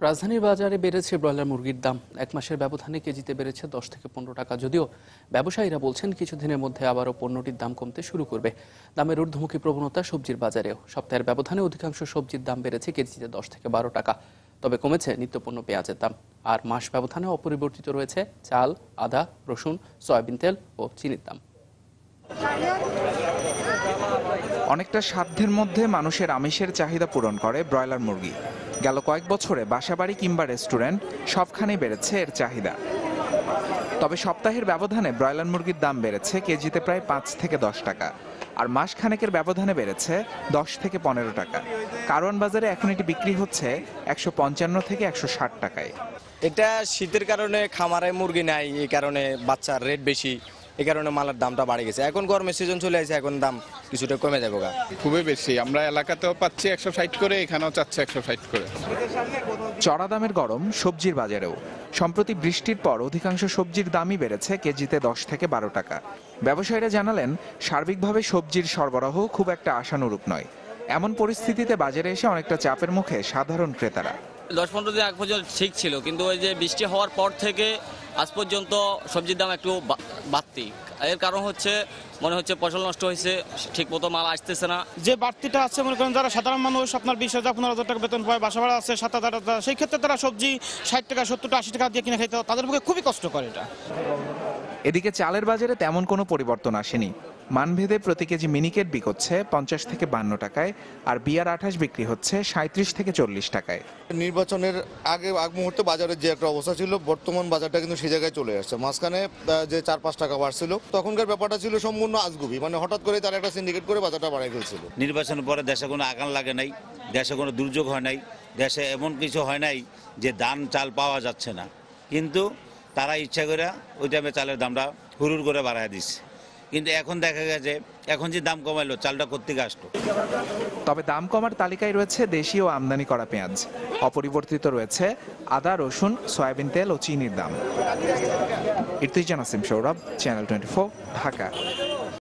রাজধানীর বাজারে বেড়েছে ব্রয়লার মুরগির দাম। এক মাসের ব্যবধানে কেজিতে বেড়েছে 10 থেকে 15 টাকা। যদিও ব্যবসায়ীরা বলছেন কিছুদিনের মধ্যে আবারও পণ্যটির দাম কমতে শুরু করবে। দামের ঊর্ধ্বমুখী প্রবণতা সবজির বাজারেও। সপ্তাহের ব্যবধানে অধিকাংশ সবজির দাম বেড়েছে কেজিতে 10 থেকে 12 টাকা। তবে কমেছে নিত্যপণ্য পেঁয়াজের দাম। আর মাস ব্যবধানে অপরিবর্তিত রয়েছে চাল, আদা, রসুন, সয়াবিন তেল ও চিনির দাম। অনেকটা সাধ্যের মধ্যে মানুষের আমিষের চাহিদা পূরণ করে ব্রয়লার মুরগি। গেল কয়েক বছরে বাসাবাড়ি কিংবা রেস্টুরেন্ট সবখানেই বেড়েছে এর চাহিদা। তবে সপ্তাহের ব্যবধানে ব্রয়লার মুরগির দাম বেড়েছে কেজিতে প্রায় 5 থেকে 10 টাকা। আর মাসখানেকের ব্যবধানে বেড়েছে 10 থেকে 15 টাকা। কারওয়ান বাজারে এখন এটি বিক্রি হচ্ছে 155 থেকে 160 টাকায়। এটা শীতের কারণে খামারে মুরগি নাই, এই কারণে বাচ্চার রেট বেশি, এই কারণে মালের দামটা বাড়ে গেছে। এখন গরমের সিজন চলে আসছে, এখন দাম কিছুটা কমে যাবে। খুবই বেশি, আমরা এলাকাতেও পাচ্ছি 160 করে, এখানেও চাচ্ছে 160 করে। চড়া দামের গরম সবজির বাজারেও। সম্প্রতি বৃষ্টির পর অধিকাংশ সবজির দামই বেড়েছে কেজিতে 10 থেকে 12 টাকা। ব্যবসায়ীরা জানালেন সার্বিকভাবে সবজির সরবরাহ খুব একটা আশানুরূপ নয়। এমন পরিস্থিতিতে বাজারে এসে অনেকটা চাপের মুখে সাধারণ ক্রেতারা। 10-15 দিন আগ পর্যন্ত ঠিক ছিল, কিন্তু ওই যে বৃষ্টি হওয়ার পর থেকে আজ পর্যন্ত সবজির দাম একটু বাড়তি। এর কারণ হচ্ছে মনে হচ্ছে ফসল নষ্ট হয়েছে, ঠিক মতো মাল আসতেছে না। যে বাড়তিটা আছে মনে করেন যারা সাধারণ মানুষ আপনার 20,000-15,000 টাকা বেতন পায়, বাসা ভাড়া আছে 7,000 টাকা, সেই ক্ষেত্রে তারা সবজি 60 টাকা 70 টাকা 80 টাকা দিয়ে কিনে খাইতে তাদের পক্ষে খুবই কষ্ট করে এটা। এদিকে চালের বাজারে তেমন কোনো পরিবর্তন আসেনি। মানভেদে প্রতি কেজি মিনিকেট বিক্রি হচ্ছে 50 থেকে 52 টাকায়, আর বিয়ার 28 বিক্রি হচ্ছে 37 থেকে 40 টাকায়। নির্বাচনের আগ মুহূর্তে বাজারের যে একটা অবস্থা ছিল, বর্তমান বাজারটা কিন্তু সেই জায়গায় চলে আসছে। মাঝখানে যে 4-5 টাকা বাড়ছিল, তখনকার ব্যাপারটা ছিল সম্পূর্ণ আজগুবি, মানে হঠাৎ করে তারা একটা সিন্ডিকেট করে বাজারটা বাড়াই ফেলছিল। নির্বাচনের পরে দেশে কোনো আগান লাগে নাই, দেশে কোনো দুর্যোগ হয় নাই, দেশে এমন কিছু হয় নাই যে ধান চাল পাওয়া যাচ্ছে না, কিন্তু তারা ইচ্ছা করে ওই টাইমে চালের দামটা হুড়ুর করে বাড়ায় দিচ্ছে। কিন্তু এখন দেখা গেছে এখন যে দাম কমাইলো, চালটা কোত্থেকে আসলো। তবে দাম কমার তালিকায় রয়েছে দেশীয় আমদানি করা পেঁয়াজ। অপরিবর্তিত রয়েছে আদা, রসুন, সয়াবিন তেল ও চিনির দাম। ইরতিজান আসিম সৌরভ, চ্যানেল 24, ঢাকা।